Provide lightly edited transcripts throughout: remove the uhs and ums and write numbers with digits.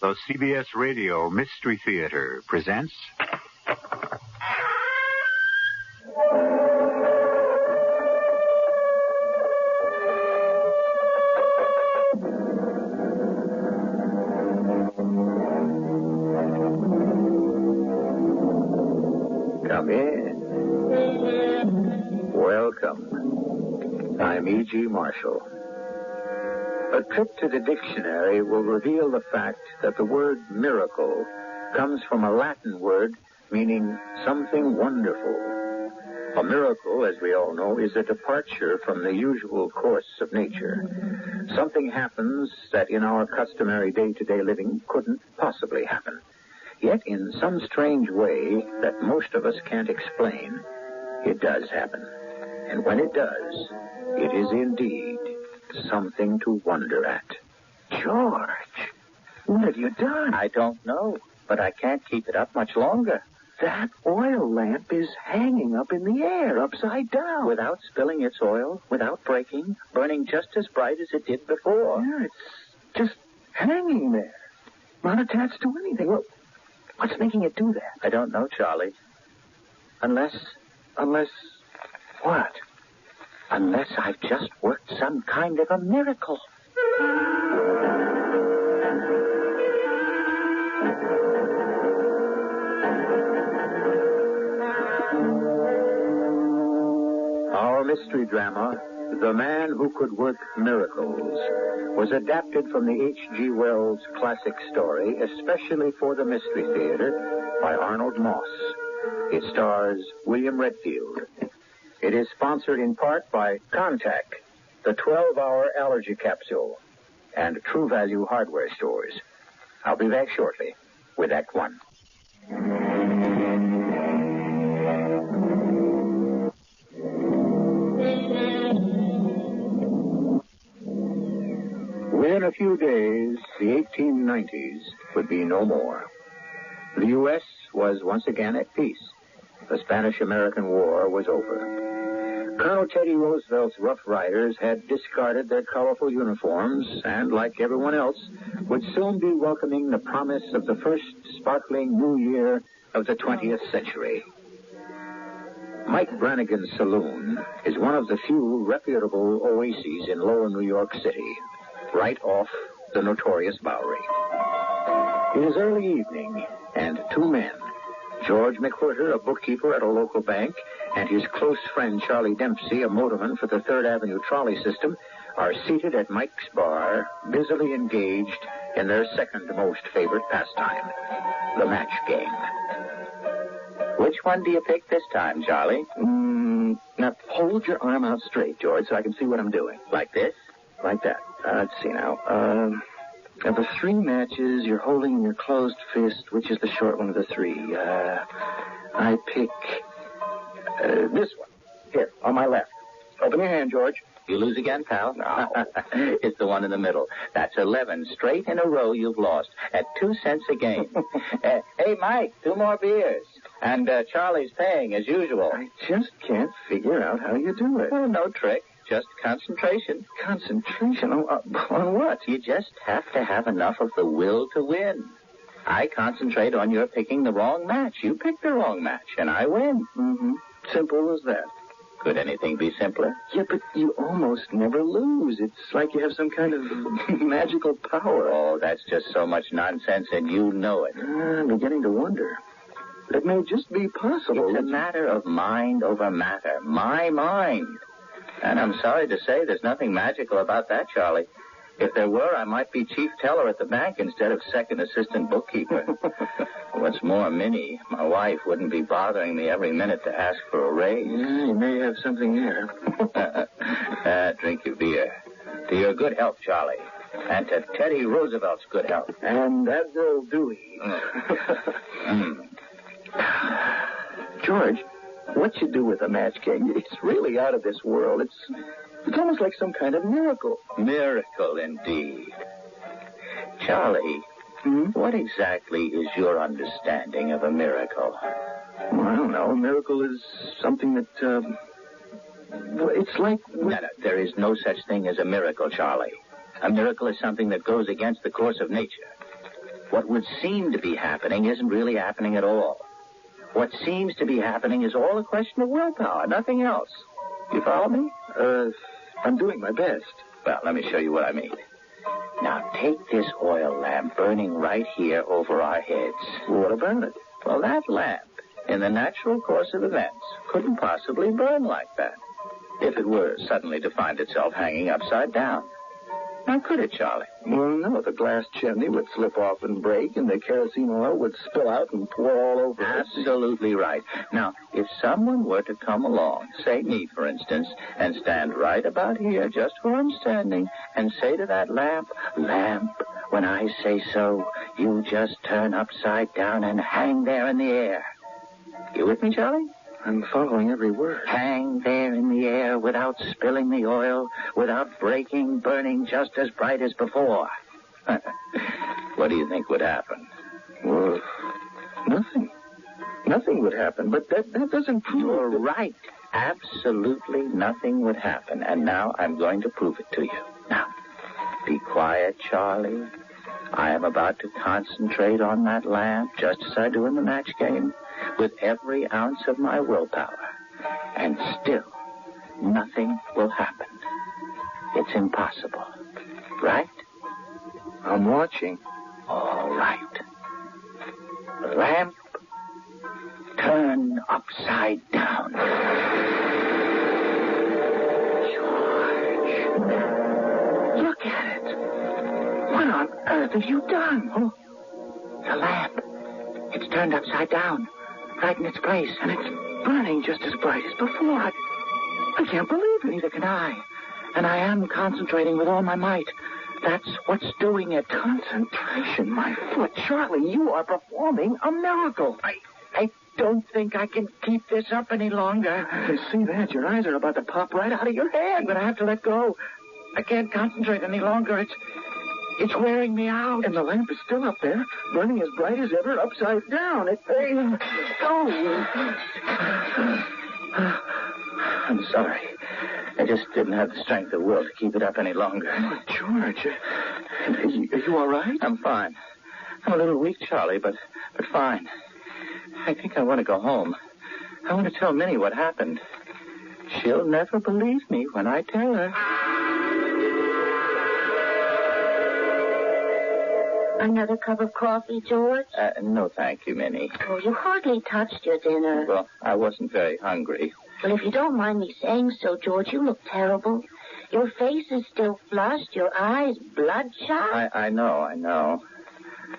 The CBS Radio Mystery Theater presents... Come in. Welcome. I'm E.G. Marshall. A trip to the dictionary will reveal the fact that the word miracle comes from a Latin word meaning something wonderful. A miracle, as we all know, is a departure from the usual course of nature. Something happens that in our customary day-to-day living couldn't possibly happen. Yet, in some strange way that most of us can't explain, it does happen. And when it does, it is indeed something to wonder at. George, what have you done? I don't know, but I can't keep it up much longer. That oil lamp is hanging up in the air, upside down. Without spilling its oil, without breaking, burning just as bright as it did before. Yeah, it's just hanging there. Not attached to anything. Well, what's making it do that? I don't know, Charlie. Unless what? Unless I've just worked some kind of a miracle. Our mystery drama, The Man Who Could Work Miracles, was adapted from the H.G. Wells classic story, especially for the Mystery Theater, by Arnold Moss. It stars William Redfield. It is sponsored in part by Contact, the 12-hour allergy capsule, and True Value hardware stores. I'll be back shortly with Act One. Within a few days, the 1890s would be no more. The U.S. was once again at peace. The Spanish-American War was over. Colonel Teddy Roosevelt's Rough Riders had discarded their colorful uniforms and, like everyone else, would soon be welcoming the promise of the first sparkling new year of the 20th century. Mike Brannigan's Saloon is one of the few reputable oases in lower New York City, right off the notorious Bowery. It is early evening, and two men, George McWhirter, a bookkeeper at a local bank, and his close friend Charlie Dempsey, a motorman for the Third Avenue trolley system, are seated at Mike's bar, busily engaged in their second most favorite pastime, the match game. Which one do you pick this time, Charlie? Now, hold your arm out straight, George, so I can see what I'm doing. Like this? Like that. Let's see now. Of the three matches you're holding in your closed fist, which is the short one of the three? I pick this one. Here, on my left. Open your hand, George. You lose again, pal? No. It's the one in the middle. That's 11 straight in a row you've lost at 2 cents a game. Hey, Mike, 2 more beers. And Charlie's paying, as usual. I just can't figure out how you do it. Oh, no trick. Just concentration. Concentration? On what? You just have to have enough of the will to win. I concentrate on your picking the wrong match. You pick the wrong match, and I win. Mm-hmm. Simple as that. Could anything be simpler? Yeah, but you almost never lose. It's like you have some kind of magical power. Oh, that's just so much nonsense, and you know it. I'm beginning to wonder. It may just be possible. It's a matter of mind over matter. My mind. And I'm sorry to say there's nothing magical about that, Charlie. If there were, I might be chief teller at the bank instead of second assistant bookkeeper. What's more, Minnie, my wife, wouldn't be bothering me every minute to ask for a raise. Yeah, you may have something there. Drink your beer. To your good health, Charlie. And to Teddy Roosevelt's good health. And that will do. George, what you do with a match game, it's really out of this world. It's almost like some kind of miracle. Miracle, indeed. Charlie, what exactly is your understanding of a miracle? Well, I don't know. A miracle is something that, it's like... No, there is no such thing as a miracle, Charlie. A miracle is something that goes against the course of nature. What would seem to be happening isn't really happening at all. What seems to be happening is all a question of willpower, nothing else. You follow me? I'm doing my best. Well, let me show you what I mean. Now, take this oil lamp burning right here over our heads. What about it? Well, that lamp, in the natural course of events, couldn't possibly burn like that if it were suddenly to find itself hanging upside down. Now, could it, Charlie? Well, no. The glass chimney would slip off and break, and the kerosene oil would spill out and pour all over us. Absolutely right. Now, if someone were to come along, say me, for instance, and stand right about here, just where I'm standing, and say to that lamp, "Lamp, when I say so, you just turn upside down and hang there in the air." You with me, Charlie? I'm following every word. Hang there in the air without spilling the oil, without breaking, burning just as bright as before. What do you think would happen? Well, nothing. Nothing would happen, but that doesn't prove... You're right. Absolutely nothing would happen, and now I'm going to prove it to you. Now, be quiet, Charlie. I am about to concentrate on that lamp, just as I do in the match game, with every ounce of my willpower. And still, nothing will happen. It's impossible. Right? I'm watching. All right. Lamp, turn upside down. George, look at it. What on earth have you done? Oh, the lamp. It's turned upside down, right in its place, and it's burning just as bright as before. I can't believe it. Neither can I. And I am concentrating with all my might. That's what's doing it. Concentration, my foot. Charlie, you are performing a miracle. I don't think I can keep this up any longer. I can see that. Your eyes are about to pop right out of your head. But I have to let go. I can't concentrate any longer. It's wearing me out. And the lamp is still up there, burning as bright as ever, upside down. I'm sorry. I just didn't have the strength of will to keep it up any longer. Oh, George, are you all right? I'm fine. I'm a little weak, Charlie, but fine. I think I want to go home. I want to tell Minnie what happened. She'll never believe me when I tell her. Another cup of coffee, George? No, thank you, Minnie. Oh, you hardly touched your dinner. Well, I wasn't very hungry. Well, if you don't mind me saying so, George, you look terrible. Your face is still flushed, your eyes bloodshot. I know.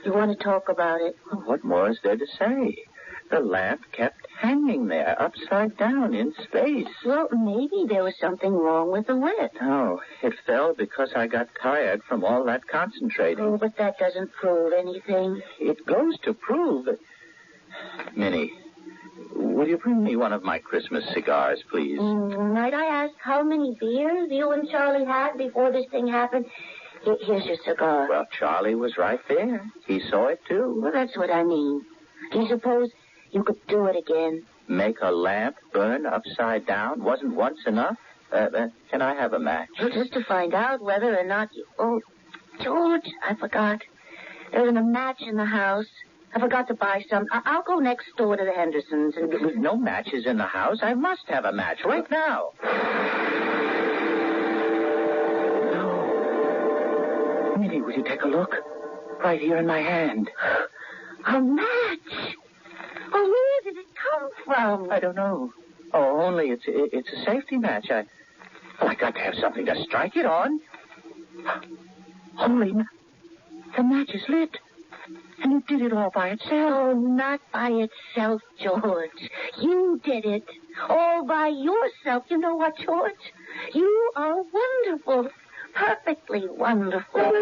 You want to talk about it? Well, what more is there to say? The lamp kept hanging there, upside down in space. Well, maybe there was something wrong with the wick. No, it fell because I got tired from all that concentrating. Oh, but that doesn't prove anything. It goes to prove that... Minnie, will you bring me one of my Christmas cigars, please? Might I ask how many beers you and Charlie had before this thing happened? Here's your cigar. Well, Charlie was right there. He saw it, too. Well, that's what I mean. Do you suppose you could do it again? Make a lamp burn upside down? Wasn't once enough? Can I have a match? Well, just to find out whether or not you... Oh, George, I forgot. There isn't a match in the house. I forgot to buy some. I'll go next door to the Hendersons and... With no matches in the house, I must have a match right now. No. Minnie, will you take a look? Right here in my hand. A match? Oh, where did it come from? I don't know. Oh, only it's a safety match. I got to have something to strike it on. Holy, the match is lit. And it did it all by itself. Oh, not by itself, George. You did it. All by yourself. You know what, George? You are wonderful. Perfectly wonderful.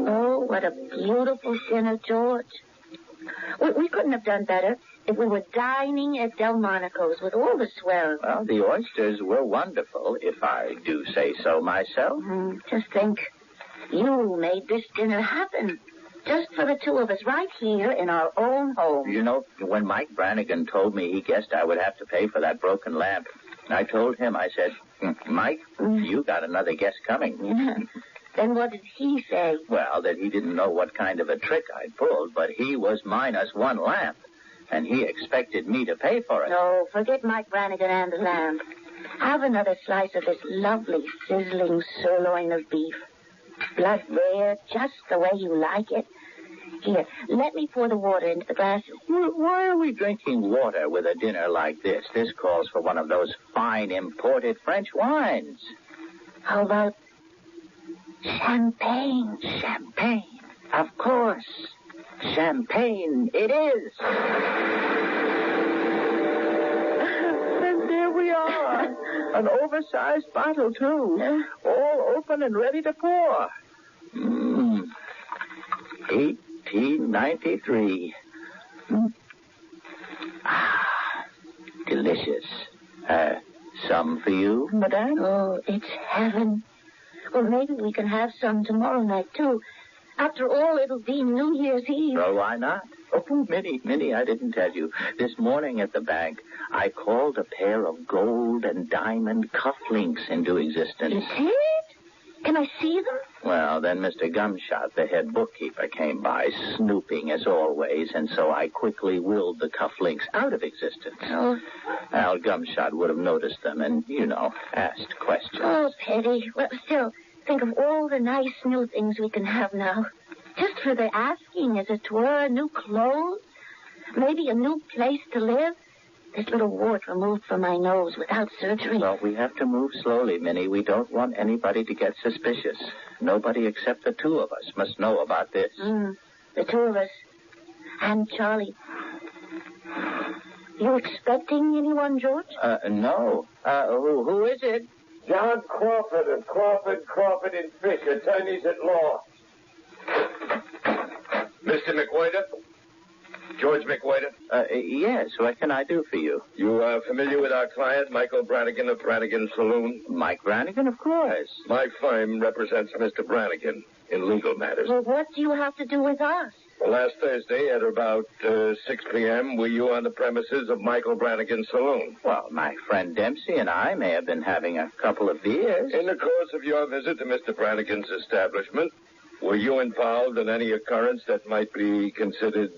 Oh, what a beautiful dinner, George. We couldn't have done better if we were dining at Delmonico's with all the swell. Well, the oysters were wonderful, if I do say so myself. Just think, you made this dinner happen. Just for the two of us right here in our own home. You know, when Mike Brannigan told me he guessed I would have to pay for that broken lamp, I told him, I said, Mike, you got another guess coming. Then what did he say? Well, that he didn't know what kind of a trick I'd pulled, but he was minus one lamp, and he expected me to pay for it. No, forget Mike Brannigan and the lamp. Have another slice of this lovely, sizzling sirloin of beef. Blood rare, just the way you like it. Here, let me pour the water into the glasses. Why are we drinking water with a dinner like this? This calls for one of those fine imported French wines. How about champagne? Champagne, of course. Champagne it is. And there we are. An oversized bottle, too. All open and ready to pour. 1893. Delicious. Some for you, madame? Oh, it's heaven. Well, maybe we can have some tomorrow night, too. After all, it'll be New Year's Eve. Well, why not? Oh, Minnie, I didn't tell you. This morning at the bank, I called a pair of gold and diamond cufflinks into existence. You did? Can I see them? Well, then Mr. Gumshot, the head bookkeeper, came by, snooping as always, and so I quickly willed the cufflinks out of existence. Oh. Al Gumshot would have noticed them and, asked questions. Oh, pity. Well, still, think of all the nice new things we can have now. Just for the asking, as it were, new clothes, maybe a new place to live. This little wart removed from my nose without surgery. Well, we have to move slowly, Minnie. We don't want anybody to get suspicious. Nobody except the two of us must know about this. The two of us. And Charlie. You expecting anyone, George? No. Who is it? John Crawford of Crawford and Fish, attorneys at law. Mr. McWhirter? George McWhirter? Yes. What can I do for you? You are familiar with our client, Michael Brannigan of Brannigan Saloon? Mike Brannigan, of course. My firm represents Mr. Brannigan in legal matters. Well, what do you have to do with us? Well, last Thursday at about 6 p.m., were you on the premises of Michael Brannigan Saloon? Well, my friend Dempsey and I may have been having a couple of beers. In the course of your visit to Mr. Brannigan's establishment, were you involved in any occurrence that might be considered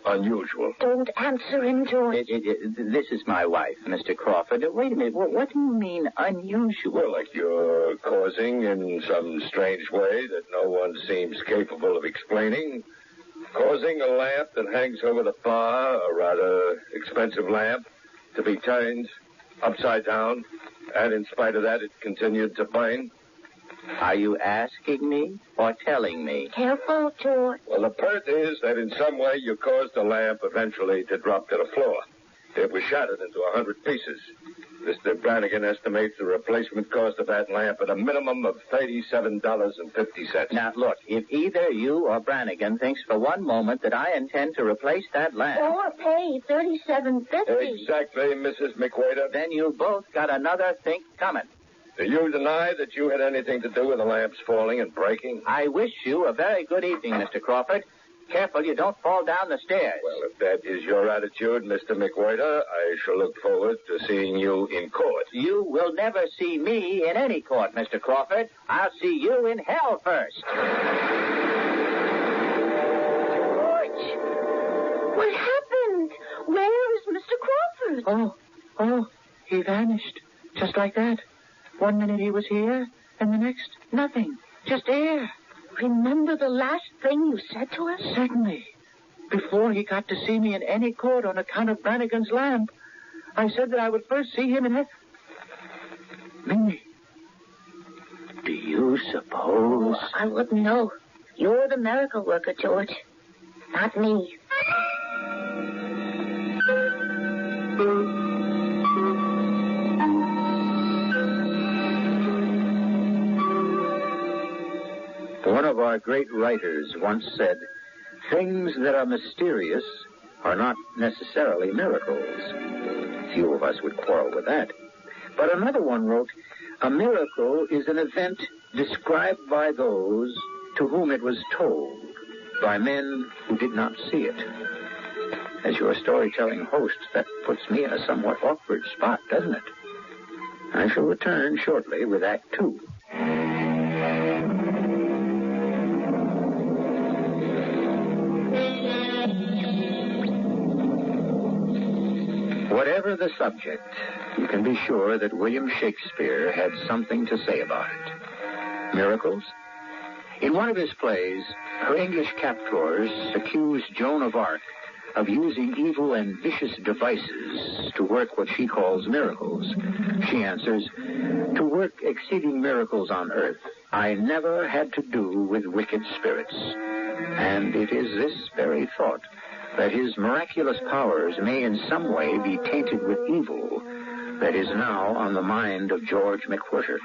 unusual? Don't answer him, George. This is my wife, Mr. Crawford. Wait a minute. What do you mean unusual? Well, like you're causing in some strange way that no one seems capable of explaining. Causing a lamp that hangs over the bar, a rather expensive lamp, to be turned upside down, and in spite of that, it continued to burn. Are you asking me or telling me? Careful, George. Well, the pert is that in some way you caused the lamp eventually to drop to the floor. It was shattered into 100 pieces. Mr. Brannigan estimates the replacement cost of that lamp at a minimum of $37.50. Now, look, if either you or Brannigan thinks for one moment that I intend to replace that lamp... Or pay $37.50. Exactly, Mrs. McWhirter. Then you both got another think coming. Do you deny that you had anything to do with the lamps falling and breaking? I wish you a very good evening, Mr. Crawford. Careful you don't fall down the stairs. Well, if that is your attitude, Mr. McWhirter, I shall look forward to seeing you in court. You will never see me in any court, Mr. Crawford. I'll see you in hell first. George! What happened? Where is Mr. Crawford? Oh, he vanished. Just like that. 1 minute he was here, and the next, nothing. Just air. Remember the last thing you said to us? Certainly. Before he got to see me in any court on account of Brannigan's lamp, I said that I would first see him in heaven. Minnie. Do you suppose... Oh, I wouldn't know. You're the miracle worker, George. Not me. One of our great writers once said, "Things that are mysterious are not necessarily miracles." Few of us would quarrel with that. But another one wrote, "A miracle is an event described by those to whom it was told, by men who did not see it." As your storytelling host, that puts me in a somewhat awkward spot, doesn't it? I shall return shortly with Act 2. Whatever the subject, you can be sure that William Shakespeare had something to say about it. Miracles? In one of his plays, her English captors accused Joan of Arc of using evil and vicious devices to work what she calls miracles. She answers, "To work exceeding miracles on earth, I never had to do with wicked spirits." And it is this very thought, that his miraculous powers may in some way be tainted with evil, that is now on the mind of George McWhirter.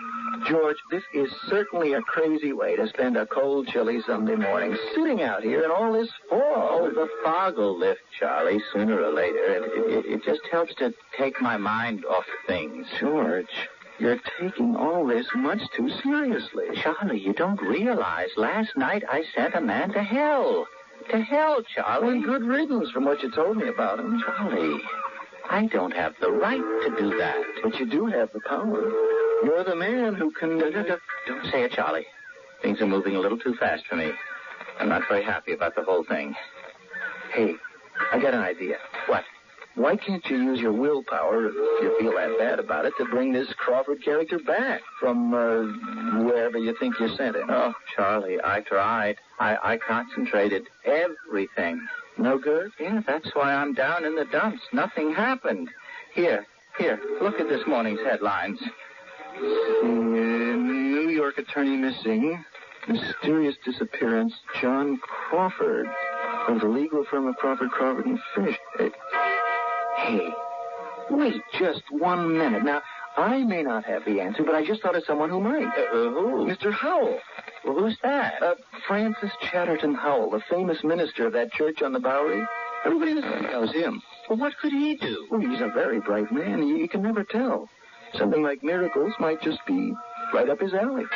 George, this is certainly a crazy way to spend a cold, chilly Sunday morning, sitting out here in all this fog. Oh, the fog will lift, Charlie, sooner or later. It just helps to take my mind off things. George, you're taking all this much too seriously. Charlie, you don't realize last night I sent a man to hell. To hell, Charlie. Well, good riddance from what you told me about him. Charlie, I don't have the right to do that. But you do have the power. You're the man who can... Don't say it, Charlie. Things are moving a little too fast for me. I'm not very happy about the whole thing. Hey, I got an idea. What? Why can't you use your willpower, if you feel that bad about it, to bring this Crawford character back from wherever you think you sent him? Oh, Charlie, I tried. I concentrated everything. No good? Yeah, that's why I'm down in the dumps. Nothing happened. Here, look at this morning's headlines. New York attorney missing. Mysterious disappearance. John Crawford of the legal firm of Crawford and Fish. Hey, wait just 1 minute. Now, I may not have the answer, but I just thought of someone who might. Who? Mr. Howell. Well, who's that? Francis Chatterton Howell, the famous minister of that church on the Bowery. Everybody knows him. Well, what could he do? Well, he's a very bright man. You can never tell. Something like miracles might just be right up his alley.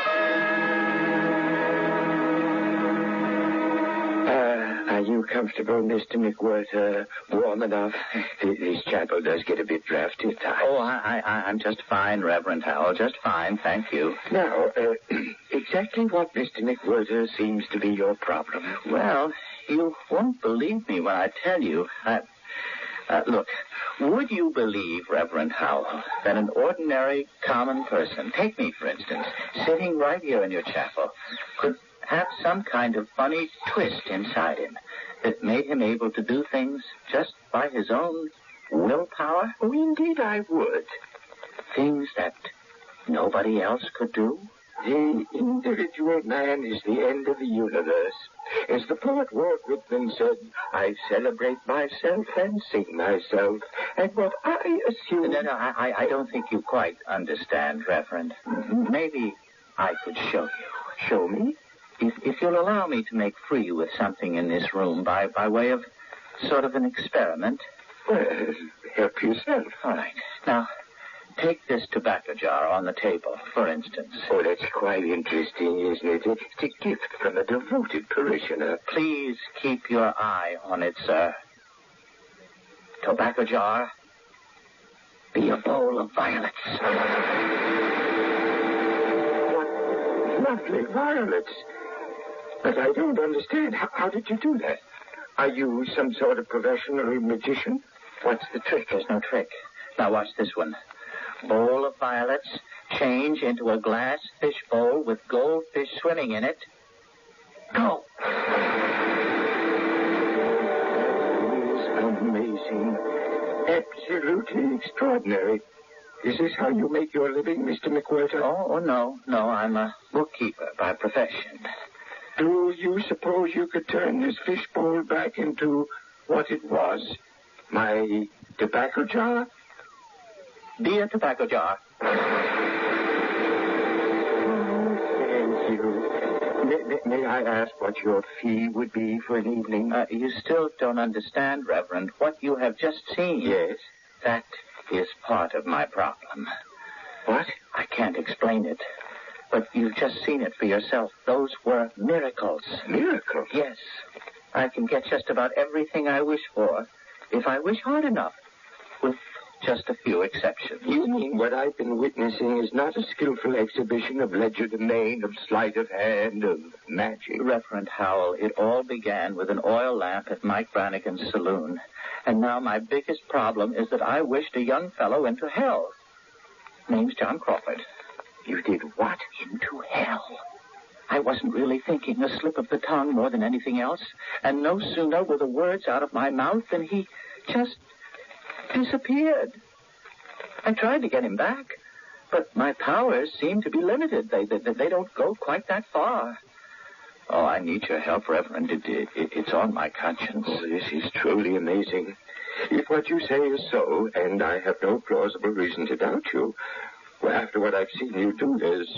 Are you comfortable, Mr. McWhirter? Warm enough? This chapel does get a bit drafty at times. Oh, I'm just fine, Reverend Howell. Just fine, thank you. Now, exactly what, Mr. McWhirter, seems to be your problem? Well, you won't believe me when I tell you. Look, would you believe, Reverend Howell, that an ordinary, common person, take me, for instance, sitting right here in your chapel, could have some kind of funny twist inside him that made him able to do things just by his own willpower? Oh, indeed I would. Things that nobody else could do? The individual man is the end of the universe. As the poet Walt Whitman said, I celebrate myself and sing myself. And what I assume... No, I don't think you quite understand, Reverend. Maybe I could show you. Show me? If you'll allow me to make free with something in this room by way of sort of an experiment. Well, help yourself. All right. Now, take this tobacco jar on the table, for instance. Oh, that's quite interesting, isn't it? It's a gift from a devoted parishioner. Please keep your eye on it, sir. Tobacco jar, be a bowl of violets. What lovely violets. But I don't understand. How did you do that? Are you some sort of professional magician? What's the trick? There's no trick. Now watch this one. Bowl of violets, change into a glass fish bowl with goldfish swimming in it. Go. That is amazing. Absolutely extraordinary. Is this how you make your living, Mr. McWhirter? Oh, no. No, I'm a bookkeeper by profession. Do you suppose you could turn this fish bowl back into what it was? My tobacco jar? Be a tobacco jar. Oh, thank you. May I ask what your fee would be for an evening? You still don't understand, Reverend, what you have just seen. Yes. That is part of my problem. What? I can't explain it. But you've just seen it for yourself. Those were miracles. Miracles? Yes. I can get just about everything I wish for if I wish hard enough. With just a few exceptions. You mean what I've been witnessing is not a skillful exhibition of legerdemain, of sleight of hand, of magic? Reverend Howell, it all began with an oil lamp at Mike Brannigan's saloon. And now my biggest problem is that I wished a young fellow into hell. Name's John Crawford. You did what? Into hell. I wasn't really thinking, a slip of the tongue more than anything else. And no sooner were the words out of my mouth than he just disappeared. I tried to get him back, but my powers seem to be limited. They don't go quite that far. Oh, I need your help, Reverend. It's on my conscience. Oh, this is truly amazing. If what you say is so, and I have no plausible reason to doubt you, well, after what I've seen you do, there's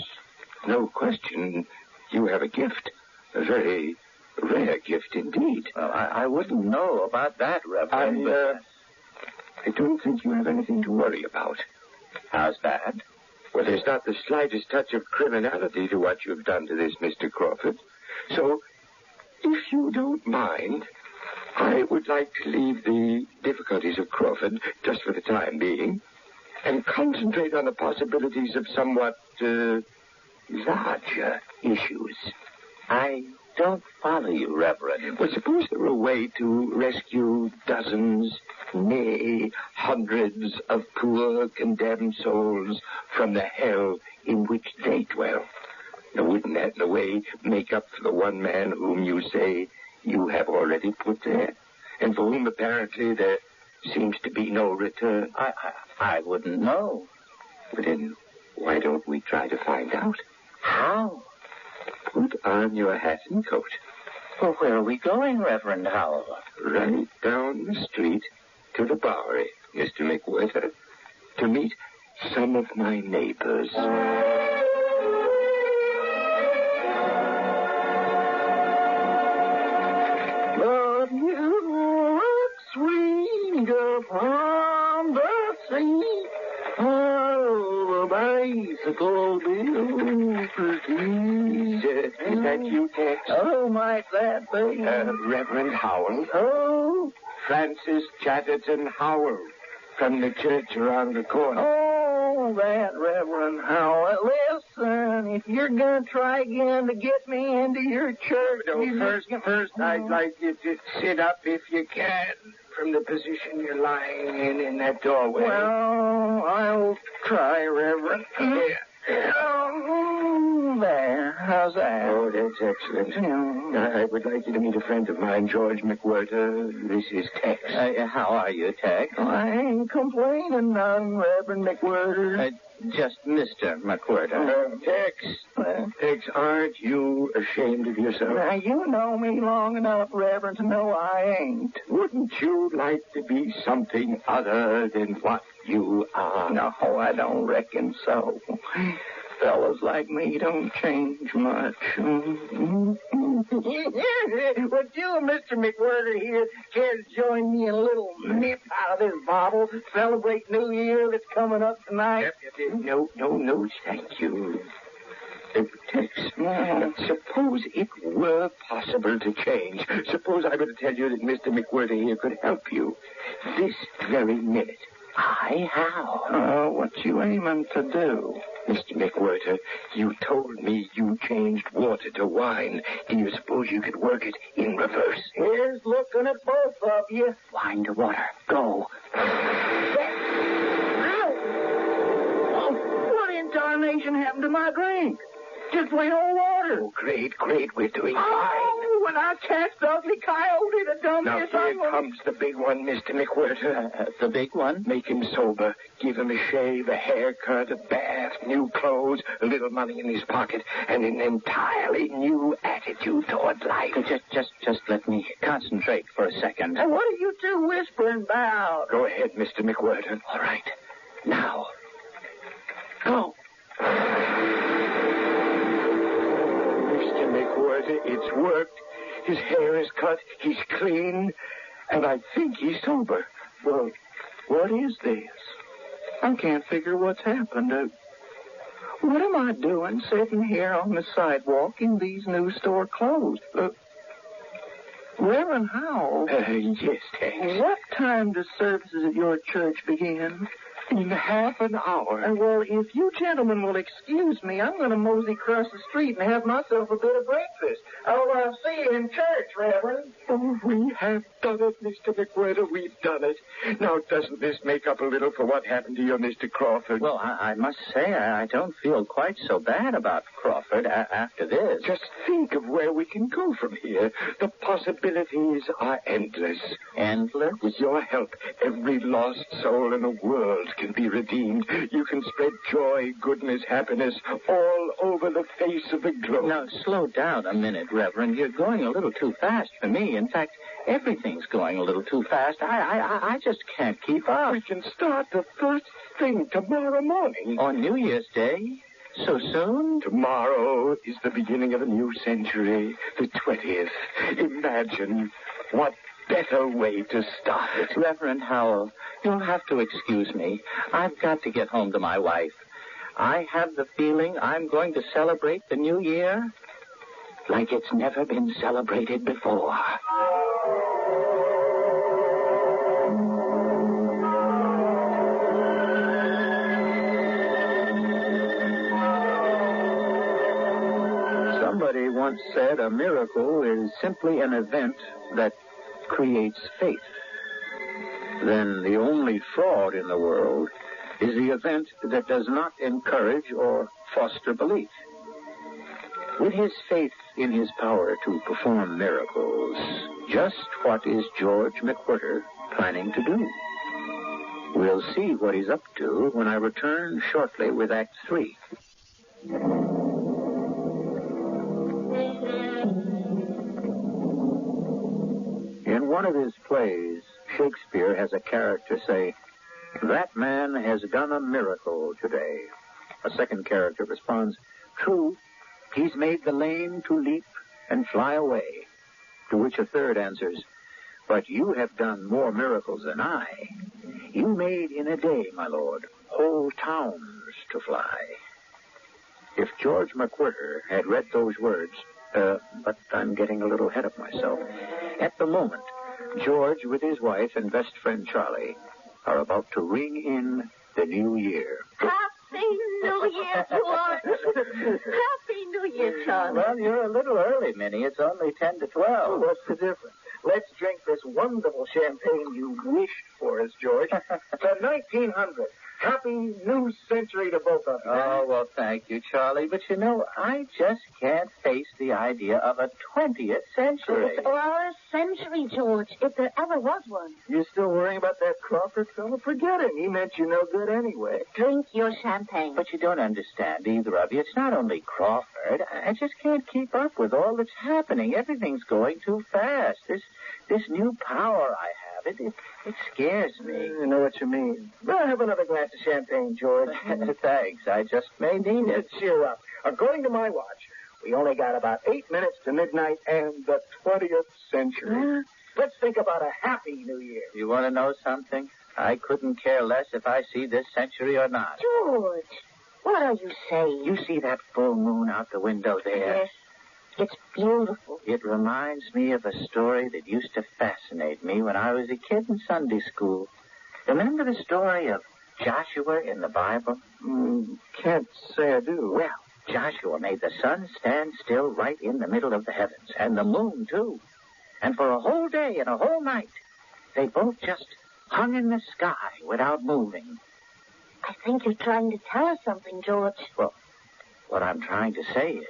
no question you have a gift. A very rare gift indeed. Well, I wouldn't know about that, Reverend. I don't think you have anything to worry about. How's that? Well, there's not the slightest touch of criminality to what you've done to this Mr. Crawford. So, if you don't mind, I would like to leave the difficulties of Crawford, just for the time being, and concentrate on the possibilities of somewhat larger issues. I don't follow you, Reverend. Well, suppose there were a way to rescue dozens, nay, hundreds of poor, condemned souls from the hell in which they dwell. Now, wouldn't that, in a way, make up for the one man whom you say you have already put there, and for whom apparently there seems to be no return? I wouldn't know. But then, why don't we try to find out? How? Put on your hat and coat. Well, where are we going, Reverend Howell? Right down the street to the Bowery, Mr. McWhirter, to meet some of my neighbors. But you look sweet upon the sea. Oh, the bicycle bills. Is that you, Tex? Oh, might that be? Reverend Howell. Oh. Francis Chatterton Howell, from the church around the corner. Oh, that Reverend Howell. Listen, if you're going to try again to get me into your church... No, first, I'd like you to sit up if you can, from the position you're lying in that doorway. Well, I'll try, Reverend. Oh, there. How's that? Oh, that's excellent. I would like you to meet a friend of mine, George McWhirter. This is Tex. How are you, Tex? I ain't complaining none, Reverend McWhirter. Just Mr. McWhirter. Tex, aren't you ashamed of yourself? Now, you know me long enough, Reverend, to know I ain't. Wouldn't you like to be something other than what you are? No, I don't reckon so. Fellas like me don't change much. Would you and Mr. McWhirter here care to join me in a little nip out of this bottle? Celebrate New Year that's coming up tonight? No, thank you. Tex, suppose it were possible to change. Suppose I were to tell you that Mr. McWhirter here could help you this very minute. How? What you aiming to do? Mr. McWhirter, you told me you changed water to wine. Do you suppose you could work it in reverse? Here's looking at both of you. Wine to water. Go. Oh, what in tarnation happened to my drink? Just plain old water. Oh, great. We're doing fine. Oh, when I catch the ugly coyote, the dumbest Now, here comes the big one, Mr. McWhirter. The big one? Make him sober. Give him a shave, a haircut, a bath, new clothes, a little money in his pocket, and an entirely new attitude toward life. Just let me concentrate for a second. What are you two whispering about? Go ahead, Mr. McWhirter. All right. Now, go. Mr. McWhirter, it's worked. His hair is cut, he's clean, and I think he's sober. Well, what is this? I can't figure what's happened. What am I doing sitting here on the sidewalk in these new store clothes? Reverend Howell? Yes, thanks. What time do services at your church begin? In half an hour. Well, if you gentlemen will excuse me, I'm going to mosey across the street and have myself a bit of breakfast. I'll see you in church, Reverend. Oh, we have done it, Mr. McWhirter. We've done it. Now, doesn't this make up a little for what happened to you, Mr. Crawford? Well, I must say I don't feel quite so bad about Crawford after this. Just think of where we can go from here. The possibilities are endless. Endless? With your help, every lost soul in the world can be redeemed. You can spread joy, goodness, happiness all over the face of the globe. Now, slow down a minute, Reverend. You're going a little too fast for me. In fact, everything's going a little too fast. I just can't keep up. We can start the first thing tomorrow morning. On New Year's Day? So soon? Tomorrow is the beginning of a new century, the 20th. Imagine what better way to start it. Reverend Howell, you'll have to excuse me. I've got to get home to my wife. I have the feeling I'm going to celebrate the new year like it's never been celebrated before. Somebody once said a miracle is simply an event that creates faith. Then the only fraud in the world is the event that does not encourage or foster belief. With his faith in his power to perform miracles, just what is George McWhirter planning to do? We'll see what he's up to when I return shortly with Act 3. In one of his plays, Shakespeare has a character say, "That man has done a miracle today." A second character responds, "True, he's made the lame to leap and fly away." To which a third answers, "But you have done more miracles than I. You made in a day, my lord, whole towns to fly." If George McWhirter had read those words, but I'm getting a little ahead of myself. At the moment, George, with his wife and best friend Charlie, are about to ring in the new year. Happy New Year, George. Happy New Year, Charlie. Well, you're a little early, Minnie. It's only 10 to 12. What's the difference? Let's drink this wonderful champagne you wished for us, George. The 1900. Happy new century to both of you. Oh, well, thank you, Charlie. But, you know, I just can't face the idea of a 20th century. Or a century, George, if there ever was one. You still worrying about that Crawford fellow? Forget him. He meant you no good anyway. Drink your champagne. But you don't understand, either of you. It's not only Crawford. I just can't keep up with all that's happening. Everything's going too fast. This new power I have, it scares me. You know what you mean. Well, have another glass of champagne, George. Thanks. I just may need it. Cheer up. According to my watch, we only got about 8 minutes to midnight and the 20th century. Let's think about a happy new year. You want to know something? I couldn't care less if I see this century or not. George, what are you saying? You see that full moon out the window there? Yes. It's beautiful. It reminds me of a story that used to fascinate me when I was a kid in Sunday school. Remember the story of Joshua in the Bible? Can't say I do. Well, Joshua made the sun stand still right in the middle of the heavens, and the moon, too. And for a whole day and a whole night, they both just hung in the sky without moving. I think you're trying to tell us something, George. Well, what I'm trying to say is,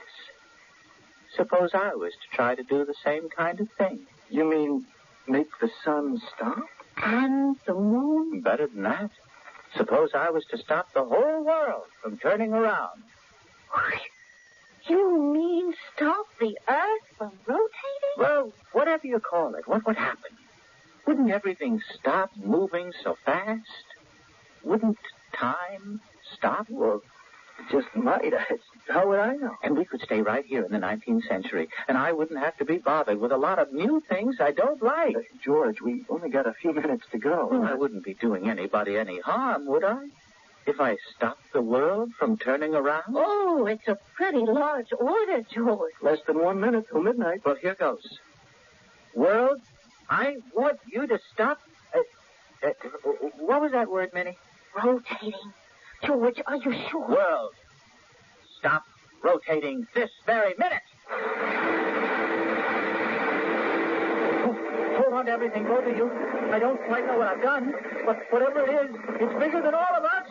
suppose I was to try to do the same kind of thing. You mean make the sun stop? And the moon? Better than that. Suppose I was to stop the whole world from turning around. You mean stop the Earth from rotating? Well, whatever you call it, what would happen? Wouldn't everything stop moving so fast? Wouldn't time stop? Well, just might. How would I know? And we could stay right here in the 19th century, and I wouldn't have to be bothered with a lot of new things I don't like. George, we only got a few minutes to go. Well, I wouldn't be doing anybody any harm, would I? If I stopped the world from turning around? Oh, it's a pretty large order, George. Less than 1 minute till midnight. Well, here goes. World, I want you to stop... what was that word, Minnie? Rotating. George, are you sure? World, stop rotating this very minute. Hold on to everything, both of you. I don't quite know what I've done, but whatever it is, it's bigger than all of us.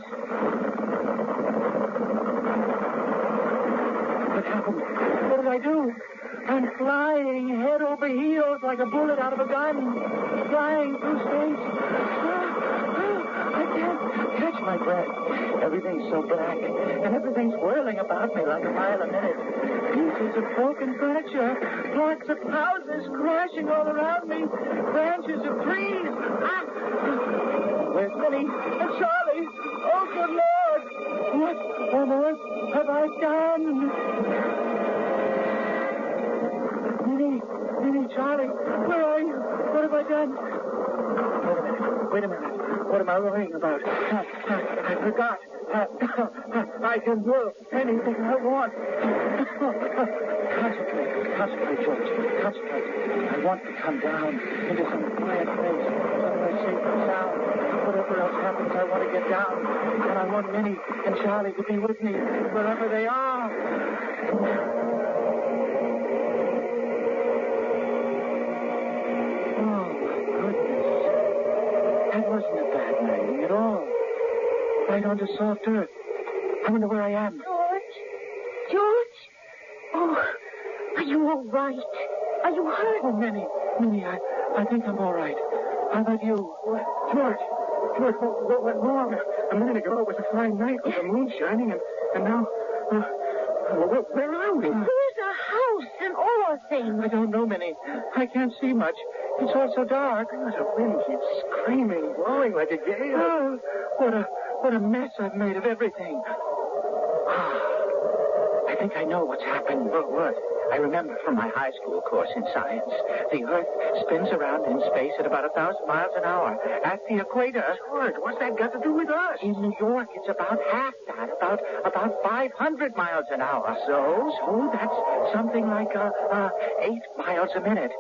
What happened? What did I do? I'm flying head over heels like a bullet out of a gun, flying through space. I can't catch my breath. Everything's so black, and everything's whirling about me like a mile a minute. Pieces of broken furniture, parts of houses crashing all around me, branches of trees. Ah! Where's Minnie and Charlie? Oh, good Lord! What on earth have I done? Minnie, Charlie, where are you? What have I done? Wait a minute. What am I worrying about? I forgot. I can do anything I want. Concentrate, George. Concentrate. I want to come down into some quiet place, somewhere safe and sound. Whatever else happens, I want to get down. And I want Minnie and Charlie to be with me wherever they are. That wasn't a bad landing at all. Right onto soft earth. I wonder where I am. George? Oh, are you all right? Are you hurt? Oh, Minnie, I think I'm all right. How about you? George, what went wrong? A minute ago, it was a fine night with the moon shining, and now... where are we? Where's a house and all things? I don't know, Minnie. I can't see much. It's all so dark. The wind keeps screaming, blowing like a gale. Oh, what a mess I've made of everything. I think I know what's happened. What? I remember from my high school course in science. The Earth spins around in space at about 1,000 miles an hour. At the equator... George, what's that got to do with us? In New York, it's about half that, about 500 miles an hour. So that's something like 8 miles a minute.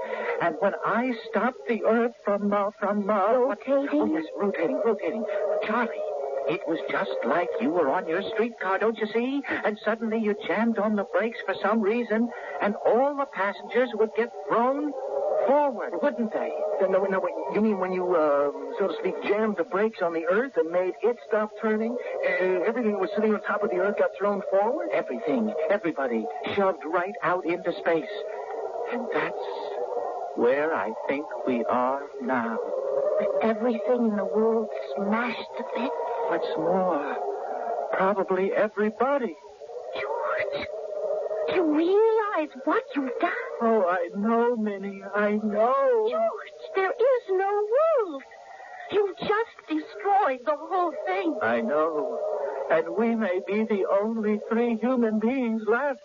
And when I stop the Earth from rotating? Oh, yes, rotating. Charlie, it was just like you were on your streetcar, don't you see? And suddenly you jammed on the brakes for some reason, and all the passengers would get thrown forward, wouldn't they? No, wait. You mean when you, so to speak, jammed the brakes on the Earth and made it stop turning? Everything that was sitting on top of the Earth got thrown forward? Everybody shoved right out into space. And that's where I think we are now. With everything in the world smashed to bits. What's more, probably everybody. George, do you realize what you've done? Oh, I know, Minnie. I know. George, there is no world. You just destroyed the whole thing. I know. And we may be the only 3 human beings left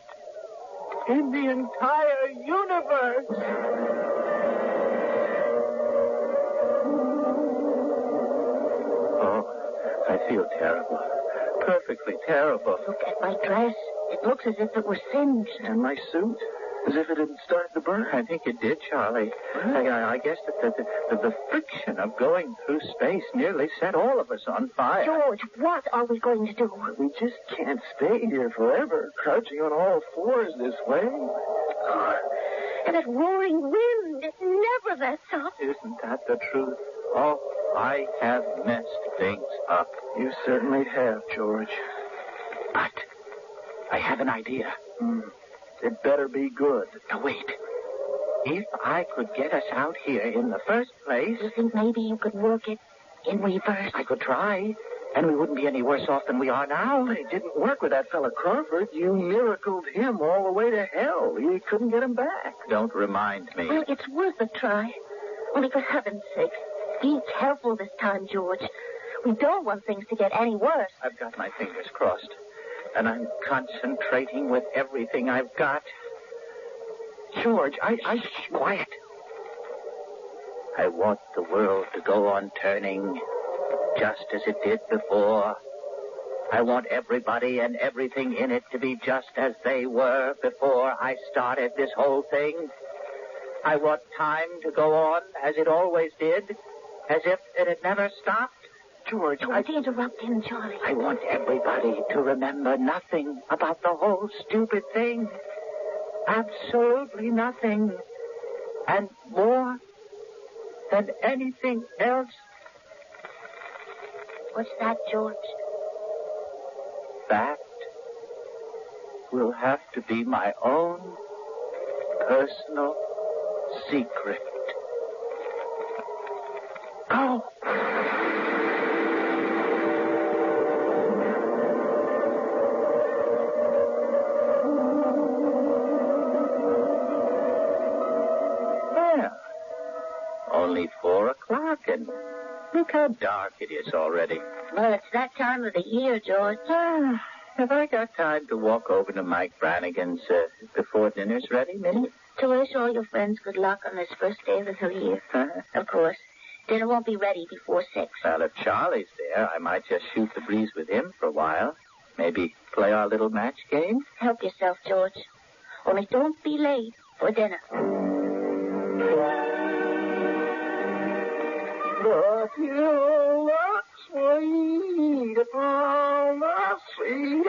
in the entire universe. I feel terrible. Perfectly terrible. Look at my dress. It looks as if it was singed. And my suit? As if it had started to burn? I think it did, Charlie. I guess that the friction of going through space nearly set all of us on fire. George, what are we going to do? We just can't stay here forever, crouching on all fours this way. Oh, and that roaring wind, it never lets up. Isn't that the truth? Oh, I have messed things up. You certainly have, George. But I have an idea. It better be good. Now, wait. If I could get us out here in the first place... You think maybe you could work it in reverse? I could try, and we wouldn't be any worse off than we are now. But it didn't work with that fella Crawford. You miracled him all the way to hell. You couldn't get him back. Don't remind me. Well, it's worth a try. Only for heaven's sake, be careful this time, George. We don't want things to get any worse. I've got my fingers crossed, and I'm concentrating with everything I've got. George, quiet. I want the world to go on turning just as it did before. I want everybody and everything in it to be just as they were before I started this whole thing. I want time to go on as it always did, as if it had never stopped. George, Don't interrupt him, Charlie. I want everybody to remember nothing about the whole stupid thing. Absolutely nothing. And more than anything else. What's that, George? That will have to be my own personal secret. Go! Well, only 4 o'clock, and look how dark it is already. Well, it's that time of the year, George. Have I got time to walk over to Mike Brannigan's before dinner's ready, Minnie? To wish all your friends good luck on this first day of the new year. Of course. Dinner won't be ready before 6. Well, if Charlie's there, I might just shoot the breeze with him for a while. Maybe play our little match game. Help yourself, George. Only don't be late for dinner. The fuel sweet upon the sea.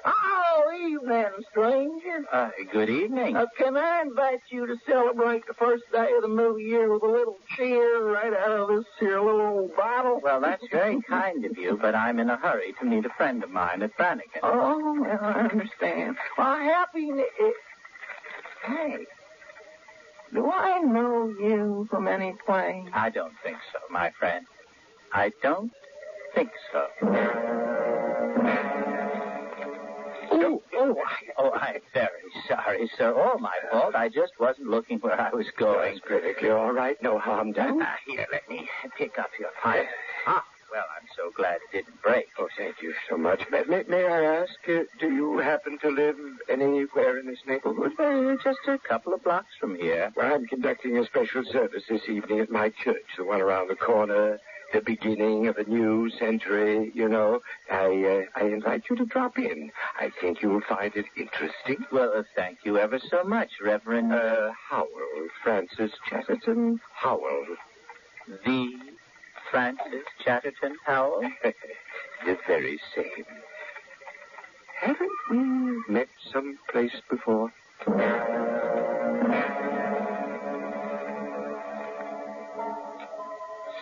Oh, evening, stranger. Good evening. Can I invite you to celebrate the first day of the new year with a little cheer right out of this here little old bottle? Well, that's very kind of you, but I'm in a hurry to meet a friend of mine at Brannigan. Oh, well, I understand. Well, happy... Hey, do I know you from any place? I don't think so, my friend. I don't think so. I'm very sorry, sir. All my fault. I just wasn't looking where I was going. That's perfectly all right. No harm done. Here, let me pick up your pipe. Well, I'm so glad it didn't break. Oh, thank you so much. May I ask, do you happen to live anywhere in this neighborhood? Just a couple of blocks from here. Well, I'm conducting a special service this evening at my church, the one around the corner. The beginning of a new century, you know. I invite you to drop in. I think you'll find it interesting. Well, thank you ever so much, Reverend... Howell. Francis Chatterton Howell. The Francis Chatterton Howell? The very same. Haven't we met someplace before?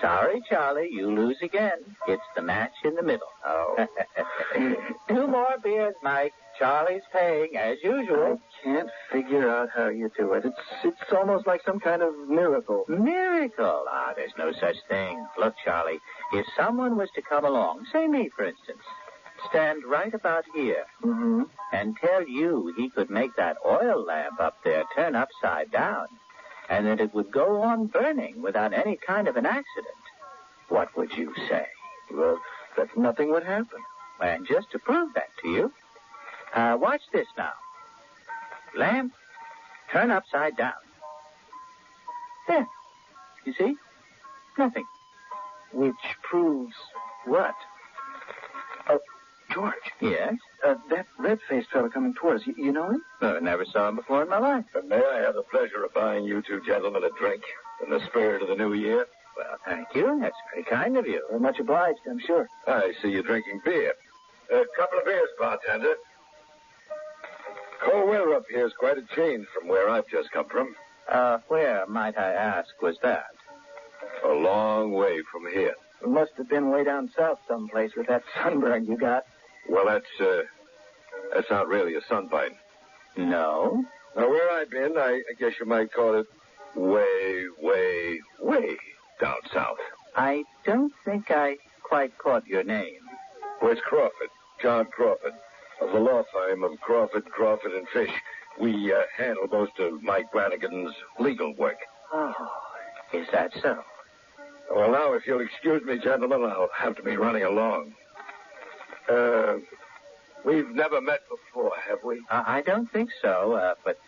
Sorry, Charlie, you lose again. It's the match in the middle. Oh. 2 more beers, Mike. Charlie's paying, as usual. I can't figure out how you do it. It's almost like some kind of miracle. Miracle? There's no such thing. Look, Charlie, if someone was to come along, say me, for instance, stand right about here, and tell you he could make that oil lamp up there turn upside down, and that it would go on burning without any kind of an accident, what would you say? Well, that nothing would happen. And just to prove that to you, watch this now. Lamp, turn upside down. There. You see? Nothing. Which proves what? Oh, George. Yes? That red-faced fellow coming toward us, you know him? I never saw him before in my life. And may I have the pleasure of buying you 2 gentlemen a drink in the spirit of the new year? Well, thank you. That's very kind of you. Well, much obliged, I'm sure. I see you're drinking beer. A couple of beers, bartender. Cold weather up here is quite a change from where I've just come from. Where, might I ask, was that? A long way from here. It must have been way down south someplace with that sunburn you got. Well, that's not really a sunburn. No? Now, where I've been, I guess you might call it way, way, way down south. I don't think I quite caught your name. Where's Crawford? John Crawford, of the law firm of Crawford, and Fish. We handle most of Mike Brannigan's legal work. Oh, is that so? Well, now, if you'll excuse me, gentlemen, I'll have to be running along. We've never met before, have we? I don't think so, but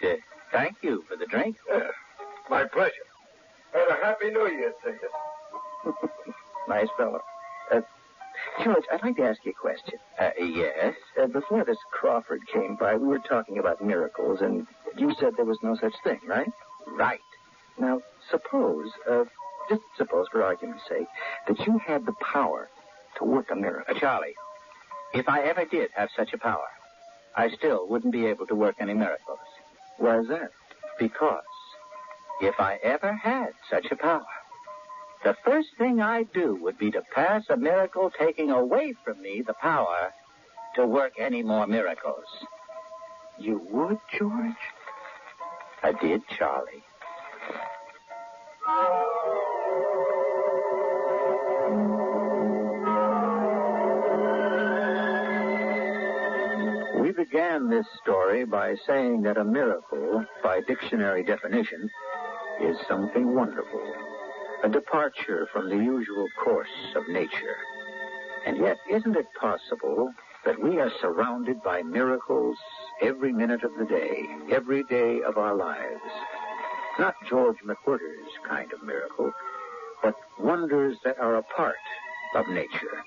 thank you for the drink. My pleasure. And a Happy New Year to you. Nice fellow. George, I'd like to ask you a question. Yes? Before this Crawford came by, we were talking about miracles, and you said there was no such thing, right? Right. Now, just suppose, for argument's sake, that you had the power to work a miracle. Charlie, if I ever did have such a power, I still wouldn't be able to work any miracles. Why is that? Because if I ever had such a power, the first thing I'd do would be to pass a miracle taking away from me the power to work any more miracles. You would, George? I did, Charlie. We began this story by saying that a miracle, by dictionary definition, is something wonderful, a departure from the usual course of nature. And yet, isn't it possible that we are surrounded by miracles every minute of the day, every day of our lives? Not George McWhirter's kind of miracle, but wonders that are a part of nature,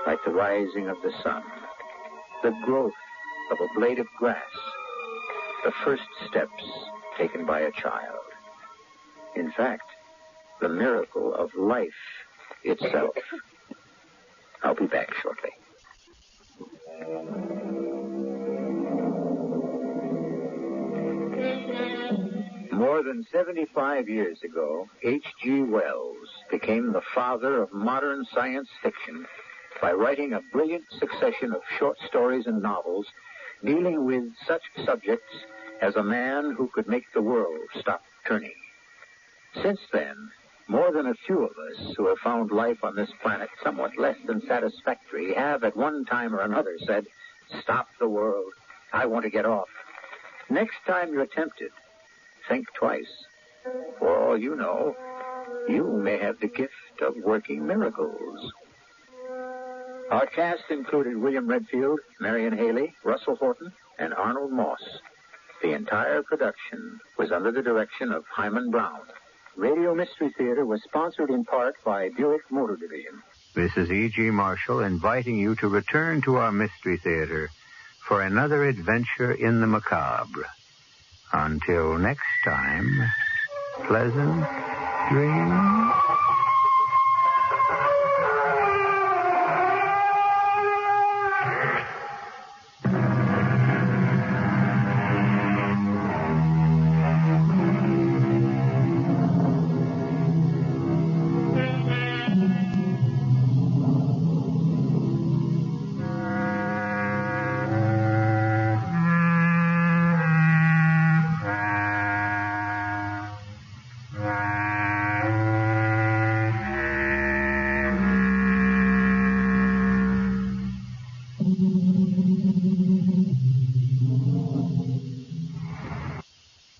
like the rising of the sun, the growth of a blade of grass, the first steps taken by a child. In fact, the miracle of life itself. I'll be back shortly. More than 75 years ago, H.G. Wells became the father of modern science fiction by writing a brilliant succession of short stories and novels dealing with such subjects as a man who could make the world stop turning. Since then, more than a few of us who have found life on this planet somewhat less than satisfactory have at one time or another said, "Stop the world. I want to get off." Next time you're tempted, think twice. For all you know, you may have the gift of working miracles. Our cast included William Redfield, Marion Haley, Russell Horton, and Arnold Moss. The entire production was under the direction of Hyman Brown. Radio Mystery Theater was sponsored in part by Buick Motor Division. This is E.G. Marshall inviting you to return to our Mystery Theater for another adventure in the macabre. Until next time, pleasant dreams.